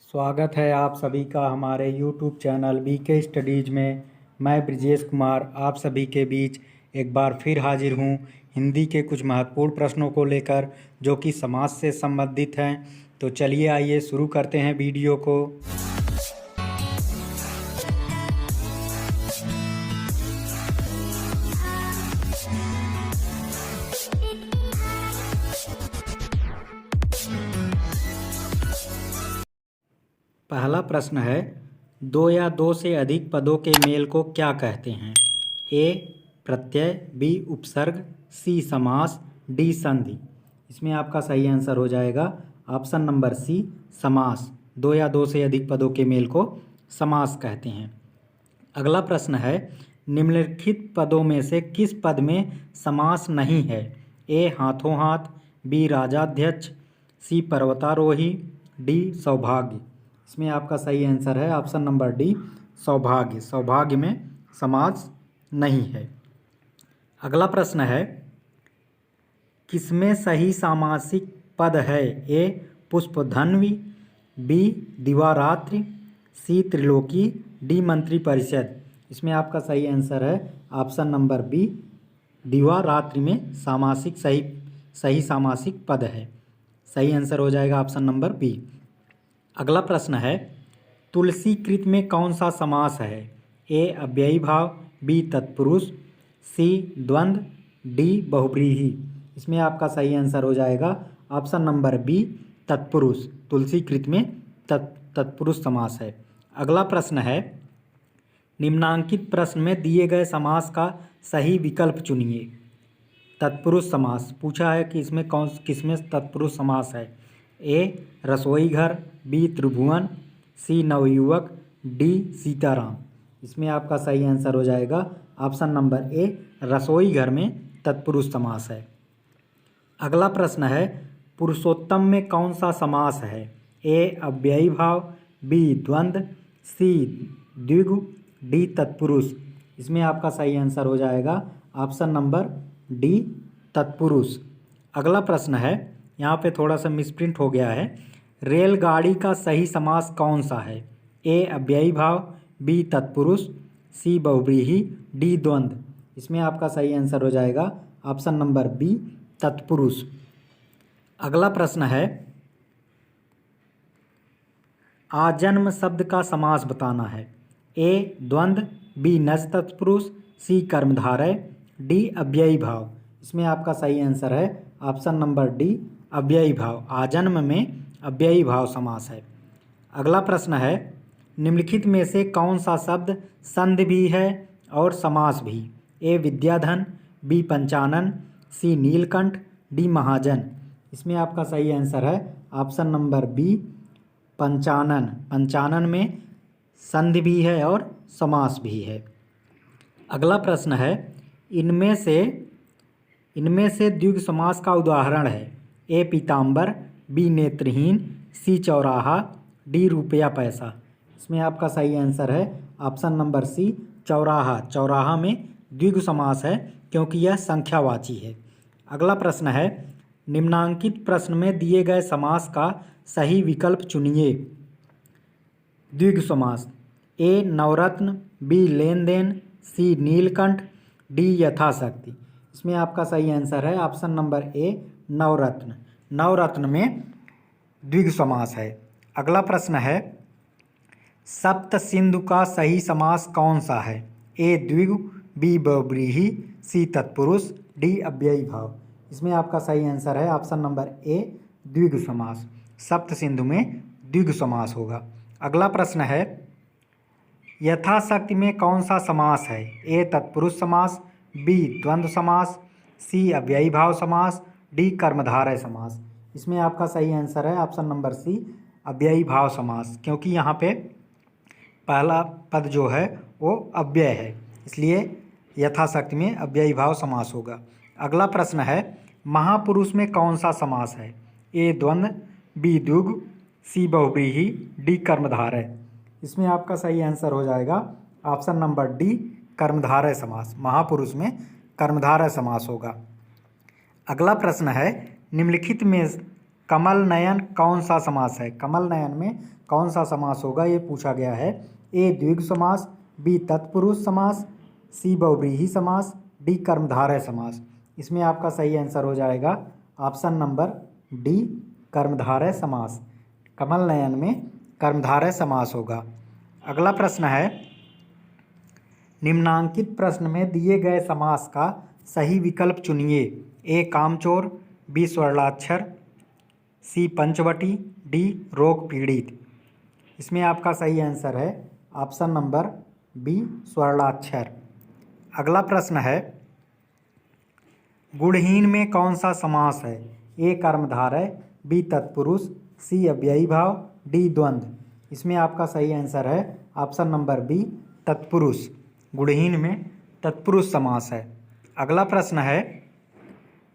स्वागत है आप सभी का हमारे YouTube चैनल BK स्टडीज़ में। मैं ब्रिजेश कुमार आप सभी के बीच एक बार फिर हाजिर हूँ हिंदी के कुछ महत्वपूर्ण प्रश्नों को लेकर जो कि समाज से संबंधित हैं। तो चलिए आइए शुरू करते हैं वीडियो को। पहला प्रश्न है, दो या दो से अधिक पदों के मेल को क्या कहते हैं? ए प्रत्यय, बी उपसर्ग, सी समास, डी संधि। इसमें आपका सही आंसर हो जाएगा ऑप्शन नंबर सी समास। दो या दो से अधिक पदों के मेल को समास कहते हैं। अगला प्रश्न है, निम्नलिखित पदों में से किस पद में समास नहीं है? ए हाथों हाथ, बी राजाध्यक्ष, सी पर्वतारोही, डी सौभाग्य। इसमें आपका सही आंसर है ऑप्शन नंबर डी सौभाग्य। सौभाग्य में समास नहीं है। अगला प्रश्न है, किसमें सही सामासिक पद है? ए पुष्पधन्वी, बी दिवारात्रि, सी त्रिलोकी, डी मंत्रिपरिषद। इसमें आपका सही आंसर है ऑप्शन नंबर बी दिवारात्रि में सामासिक सही सामासिक पद है। सही आंसर हो जाएगा ऑप्शन नंबर बी। अगला प्रश्न है, तुलसी कृत में कौन सा समास है? ए अव्ययी भाव, बी तत्पुरुष, सी द्वंद्व, डी बहुव्रीहि। इसमें आपका सही आंसर हो जाएगा ऑप्शन नंबर बी तत्पुरुष। तुलसी कृत में तत्पुरुष समास है। अगला प्रश्न है, निम्नांकित प्रश्न में दिए गए समास का सही विकल्प चुनिए। तत्पुरुष समास पूछा है कि इसमें किसमें तत्पुरुष समास है? ए रसोई घर, बी त्रिभुवन, सी नवयुवक, डी सीताराम। इसमें आपका सही आंसर हो जाएगा ऑप्शन नंबर ए रसोई घर में तत्पुरुष समास है। अगला प्रश्न है, पुरुषोत्तम में कौन सा समास है? ए अव्ययी भाव, बी द्वंद्व, सी द्विगु, डी तत्पुरुष। इसमें आपका सही आंसर हो जाएगा ऑप्शन नंबर डी तत्पुरुष। अगला प्रश्न है, यहाँ पे थोड़ा सा मिसप्रिंट हो गया है। रेलगाड़ी का सही समास कौन सा है? ए अव्ययी भाव, बी तत्पुरुष, सी बहुव्रीहि, डी द्वंद्व। इसमें आपका सही आंसर हो जाएगा ऑप्शन नंबर बी तत्पुरुष। अगला प्रश्न है, आजन्म शब्द का समास बताना है। ए द्वंद्व, बी नच तत्पुरुष, सी कर्मधारय, डी अव्ययी भाव। इसमें आपका सही आंसर है ऑप्शन नंबर डी अव्ययी भाव। आजन्म में अव्ययी भाव समास है। अगला प्रश्न है, निम्नलिखित में से कौन सा शब्द संधि भी है और समास भी? ए विद्याधन, बी पंचानन, सी नीलकंठ, डी महाजन। इसमें आपका सही आंसर है ऑप्शन नंबर बी पंचानन। पंचानन में संधि भी है और समास भी है। अगला प्रश्न है, इनमें से द्विगु समास का उदाहरण है। ए पीताम्बर, बी नेत्रहीन, सी चौराहा, डी रुपया पैसा। इसमें आपका सही आंसर है ऑप्शन नंबर सी चौराहा। चौराहा में द्विगु समास है क्योंकि यह संख्यावाची है। अगला प्रश्न है, निम्नांकित प्रश्न में दिए गए समास का सही विकल्प चुनिए। द्विगु समास। ए नवरत्न, बी लेन देन, सी नीलकंठ, डी यथाशक्ति। इसमें आपका सही आंसर है ऑप्शन नंबर ए नवरत्न। नवरत्न में द्विगु समास है। अगला प्रश्न है, सप्त सिंधु का सही समास कौन सा है? ए द्विगु, बी बहुव्रीहि, सी तत्पुरुष, डी अव्ययी भाव। इसमें आपका सही आंसर है ऑप्शन नंबर ए द्विगु समास। सप्त सिंधु में द्विगु समास होगा। अगला प्रश्न है, यथाशक्ति में कौन सा समास है? ए तत्पुरुष समास, बी द्वंद्व समास, सी अव्ययी भाव समास, डी कर्मधारय समास। इसमें आपका सही आंसर है ऑप्शन नंबर सी अव्ययी भाव समास, क्योंकि यहाँ पे पहला पद जो है वो अव्यय है, इसलिए यथाशक्ति में अव्ययी भाव समास होगा। अगला प्रश्न है, महापुरुष में कौन सा समास है? ए द्वंद्व, बी द्विगु, सी बहुव्रीहि, डी कर्मधारय। इसमें आपका सही आंसर हो जाएगा ऑप्शन नंबर डी कर्मधारय समास। महापुरुष में कर्मधारय समास होगा। अगला प्रश्न है, निम्नलिखित में कमल नयन कौन सा समास है? कमल नयन में कौन सा समास होगा ये पूछा गया है। ए द्विगु समास, बी तत्पुरुष समास, सी बहुव्रीहि समास, डी कर्मधारय समास। इसमें आपका सही आंसर हो जाएगा ऑप्शन नंबर डी कर्मधारय समास। कमल नयन में कर्मधारय समास होगा। अगला प्रश्न है, निम्नांकित प्रश्न में दिए गए समास का सही विकल्प चुनिए। ए कामचोर, बी स्वर्णाक्षर, सी पंचवटी, डी रोग पीड़ित। इसमें आपका सही आंसर है ऑप्शन नंबर बी स्वर्णाक्षर। अगला प्रश्न है, गुणहीन में कौन सा समास है? ए कर्मधारय, बी तत्पुरुष, सी अव्ययी भाव, डी द्वंद्व। इसमें आपका सही आंसर है ऑप्शन नंबर बी तत्पुरुष। गुणहीन में तत्पुरुष समास है। अगला प्रश्न है,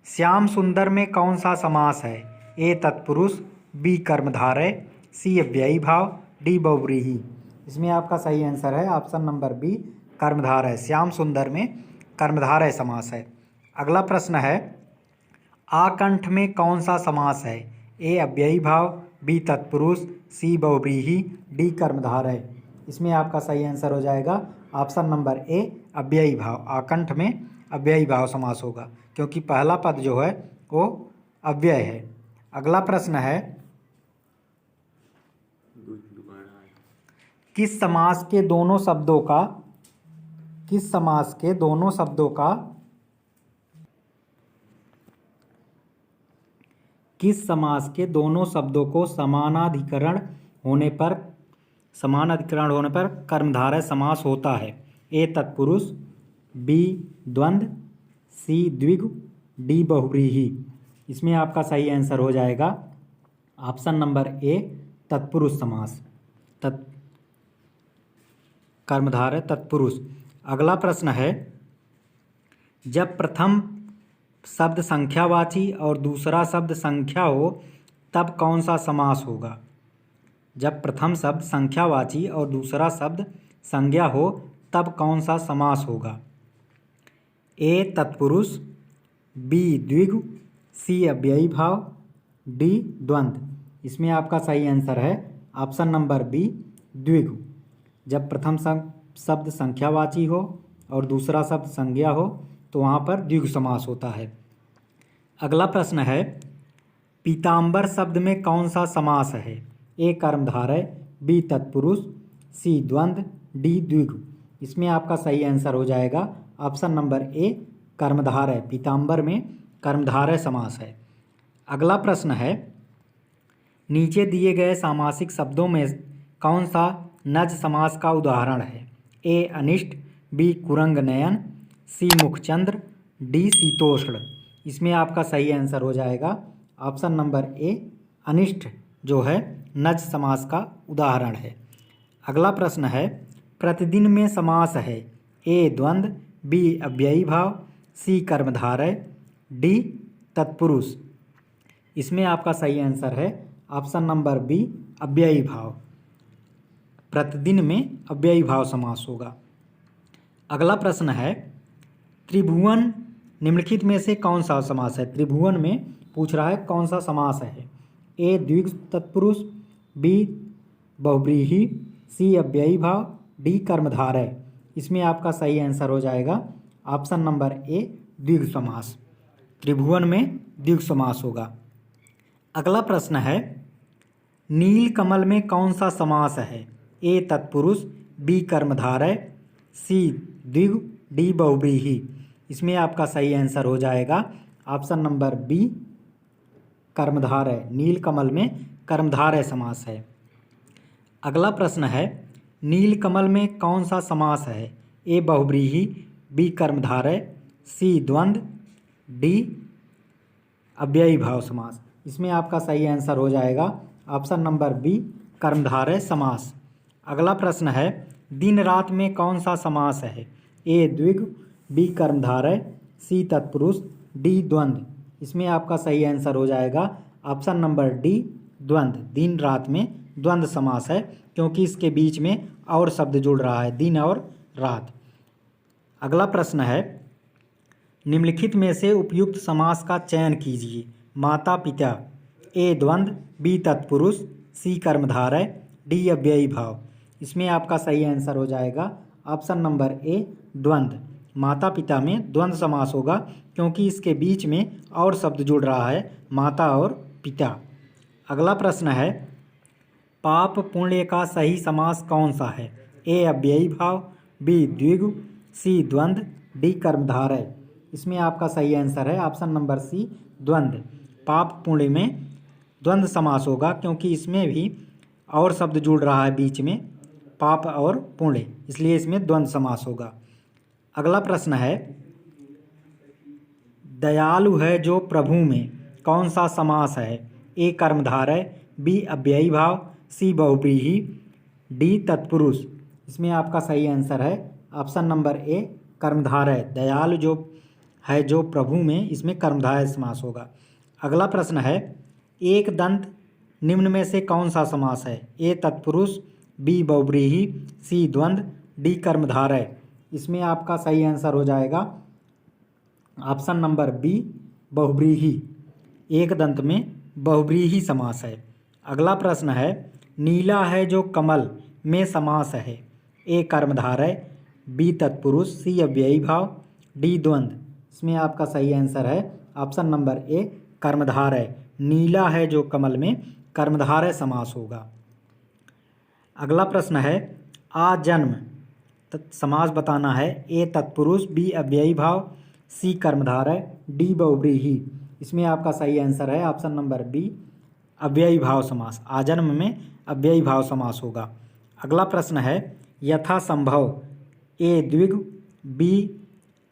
श्याम सुंदर में कौन सा समास है? ए तत्पुरुष, बी कर्मधारय, सी अव्ययी भाव, डी बहुव्रीहि। इसमें आपका सही आंसर है ऑप्शन नंबर बी कर्मधारय। श्याम सुंदर में कर्मधारय समास है। अगला प्रश्न है, आकंठ में कौन सा समास है? ए अव्ययी भाव, बी तत्पुरुष, सी बहुव्रीहि, डी कर्मधारय। इसमें आपका सही आंसर हो जाएगा ऑप्शन नंबर ए अव्ययी भाव। आकंठ में अव्ययी भाव समास होगा क्योंकि पहला पद जो है वो अव्यय है। अगला प्रश्न है, किस समास के दोनों शब्दों को समानाधिकरण होने पर कर्मधारय समास होता है? ए तत्पुरुष, बी द्वंद्व, सी द्विगु, डी बहुव्रीहि। इसमें आपका सही आंसर हो जाएगा ऑप्शन नंबर ए तत्पुरुष समास। कर्मधारय तत्पुरुष। अगला प्रश्न है, जब प्रथम शब्द संख्यावाची और दूसरा शब्द संख्या हो तब कौन सा समास होगा? जब प्रथम शब्द संख्यावाची और दूसरा शब्द संज्ञा हो तब कौन सा समास होगा? ए तत्पुरुष, बी द्विगु, सी अव्ययी भाव, डी द्वंद्व। इसमें आपका सही आंसर है ऑप्शन नंबर बी द्विगु। जब प्रथम शब्द संख्यावाची हो और दूसरा शब्द संज्ञा हो तो वहाँ पर द्विगु समास होता है। अगला प्रश्न है, पीताम्बर शब्द में कौन सा समास है? ए कर्मधारय, बी तत्पुरुष, सी द्वंद्व, डी द्विगु। इसमें आपका सही आंसर हो जाएगा ऑप्शन नंबर ए कर्मधारय। पीताम्बर में कर्मधारय समास है। अगला प्रश्न है, नीचे दिए गए सामासिक शब्दों में कौन सा नज समास का उदाहरण है? ए अनिष्ट, बी कुरंग नयन, सी मुखचंद्र, डी शीतोष्ण। इसमें आपका सही आंसर हो जाएगा ऑप्शन नंबर ए अनिष्ट जो है नज समास का उदाहरण है। अगला प्रश्न है, प्रतिदिन में समास है? ए द्वंद्व, बी अव्ययी भाव, सी कर्मधारय, डी तत्पुरुष। इसमें आपका सही आंसर है ऑप्शन नंबर बी अव्ययी भाव। प्रतिदिन में अव्ययी भाव समास होगा। अगला प्रश्न है, त्रिभुवन निम्नलिखित में से कौन सा समास है? त्रिभुवन में पूछ रहा है कौन सा समास है? ए द्विगु तत्पुरुष, बी बहुव्रीहि, सी अव्ययी भाव, डी कर्मधारय। इसमें आपका सही आंसर हो जाएगा ऑप्शन नंबर ए द्विगु समास। त्रिभुवन में द्विगु समास होगा। अगला प्रश्न है, नील कमल में कौन सा समास है? ए तत्पुरुष, बी कर्मधारय, सी द्विगु, डी बहुव्रीहि। इसमें आपका सही आंसर हो जाएगा option number B कर्मधारय। Neel Kamal में कर्मधारय समास है। अगला प्रश्न है, नील कमल में कौन सा समास है? ए बहुव्रीहि, बी कर्मधारय, सी द्वंद्व, डी अव्ययी भाव समास। इसमें आपका सही आंसर हो जाएगा ऑप्शन नंबर बी कर्मधारय समास। अगला प्रश्न है, दिन रात में कौन सा समास है? ए द्विगु, बी कर्मधारय, सी तत्पुरुष, डी द्वंद्व। इसमें आपका सही आंसर हो जाएगा ऑप्शन नंबर डी द्वंद्व। दिन रात में द्वंद्व समास है क्योंकि इसके बीच में और शब्द जुड़ रहा है, दिन और रात। अगला प्रश्न है, निम्नलिखित में से उपयुक्त समास का चयन कीजिए। माता पिता, ए द्वंद्व, बी तत्पुरुष, सी कर्मधारय, डी अव्ययी भाव। इसमें आपका सही आंसर हो जाएगा ऑप्शन नंबर ए द्वंद्व। माता पिता में द्वंद्व समास होगा क्योंकि इसके बीच में और शब्द जुड़ रहा है, माता और पिता। अगला प्रश्न है पाप पुण्य का सही समास कौन सा है? ए अव्ययी भाव, बी द्विगु, सी द्वंद्व, डी कर्मधारय। इसमें आपका सही आंसर है ऑप्शन नंबर सी द्वंद्व। पाप पुण्य में द्वंद्व समास होगा क्योंकि इसमें भी और शब्द जुड़ रहा है बीच में, पाप और पुण्य, इसलिए इसमें द्वंद्व समास होगा। अगला प्रश्न है दयालु है जो प्रभु में कौन सा समास है? ए कर्मधारय, बी अव्ययी भाव, सी बहुव्रीहि, डी तत्पुरुष। इसमें आपका सही आंसर है ऑप्शन नंबर ए कर्मधारय। दयालु जो है जो प्रभु में, इसमें कर्मधारय समास होगा। अगला प्रश्न है एक दंत निम्न में से कौन सा समास है? ए तत्पुरुष, बी बहुव्रीहि, सी द्वंद्व, डी कर्मधारय। इसमें आपका सही आंसर हो जाएगा ऑप्शन नंबर बी बहुव्रीहि। एक दंत में बहुव्रीहि समास है। अगला प्रश्न है नीला है जो कमल में समास है? ए कर्मधारय, बी तत्पुरुष, सी अव्ययी भाव, डी द्वंद्व। इसमें आपका सही आंसर है ऑप्शन नंबर ए कर्मधारय। नीला है जो कमल में कर्मधारय समास होगा। अगला प्रश्न है आजन्म समास बताना है। ए तत्पुरुष, बी अव्ययी भाव, सी कर्मधारय, डी बहुव्रीहि। इसमें आपका सही आंसर है ऑप्शन नंबर बी अव्ययी भाव समास। आजन्म में अव्ययी भाव समास होगा। अगला प्रश्न है यथा संभव। ए द्विगु, बी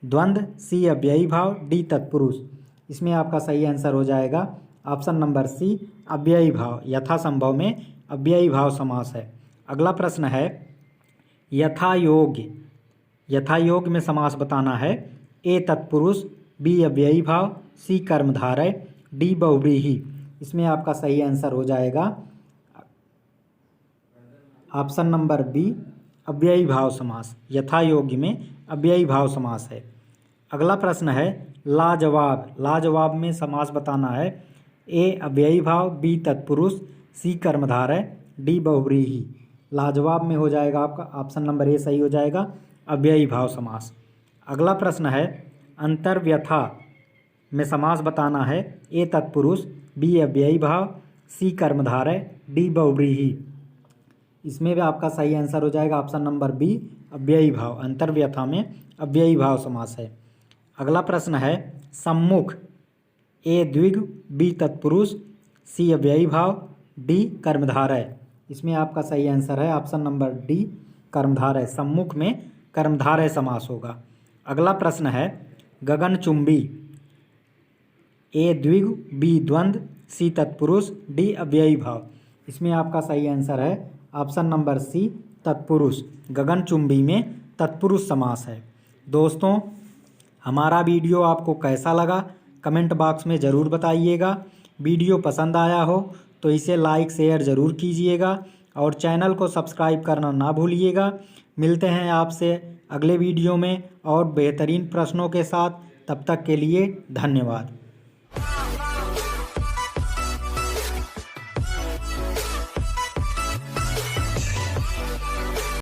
द्वंद्व, सी अव्ययी भाव, डी तत्पुरुष। इसमें आपका सही आंसर हो जाएगा ऑप्शन नंबर सी अव्ययी भाव। यथा संभव में अव्ययी भाव समास है। अगला प्रश्न है यथा योग्य। यथा योग्य में समास बताना है। ए तत्पुरुष, बी अव्ययी भाव, सी कर्मधारय, डी बहुव्रीहि। इसमें आपका सही आंसर हो जाएगा ऑप्शन नंबर बी अव्ययी भाव समास। यथा योग्य में अव्ययी भाव समास है। अगला प्रश्न है लाजवाब। लाजवाब में समास बताना है। ए अव्ययी भाव, बी तत्पुरुष, सी कर्मधारय, डी बहुव्रीहि। लाजवाब में हो जाएगा आपका ऑप्शन नंबर ए सही हो जाएगा अव्ययी भाव समास। अगला प्रश्न है अंतर्व्यथा में समास बताना है। ए तत्पुरुष, बी अव्ययी भाव, सी कर्मधारय, डी बहुव्रीहि। इसमें भी आपका सही आंसर हो जाएगा ऑप्शन नंबर बी अव्ययी भाव। अंतर्व्यथा में अव्ययी भाव समास है। अगला प्रश्न है सम्मुख। ए द्विगु, बी तत्पुरुष, सी अव्ययी भाव, डी कर्मधारय। इसमें आपका सही आंसर है ऑप्शन नंबर डी कर्मधारय। सम्मुख में कर्मधारय समास होगा। अगला प्रश्न है गगनचुंबी। ए द्विगु, बी द्वंद्व, सी तत्पुरुष, डी अव्ययी भाव। इसमें आपका सही आंसर है ऑप्शन नंबर सी तत्पुरुष। गगनचुंबी में तत्पुरुष समास है। दोस्तों हमारा वीडियो आपको कैसा लगा कमेंट बॉक्स में ज़रूर बताइएगा। वीडियो पसंद आया हो तो इसे लाइक शेयर ज़रूर कीजिएगा और चैनल को सब्सक्राइब करना ना भूलिएगा। मिलते हैं आपसे अगले वीडियो में और बेहतरीन प्रश्नों के साथ। तब तक के लिए धन्यवाद।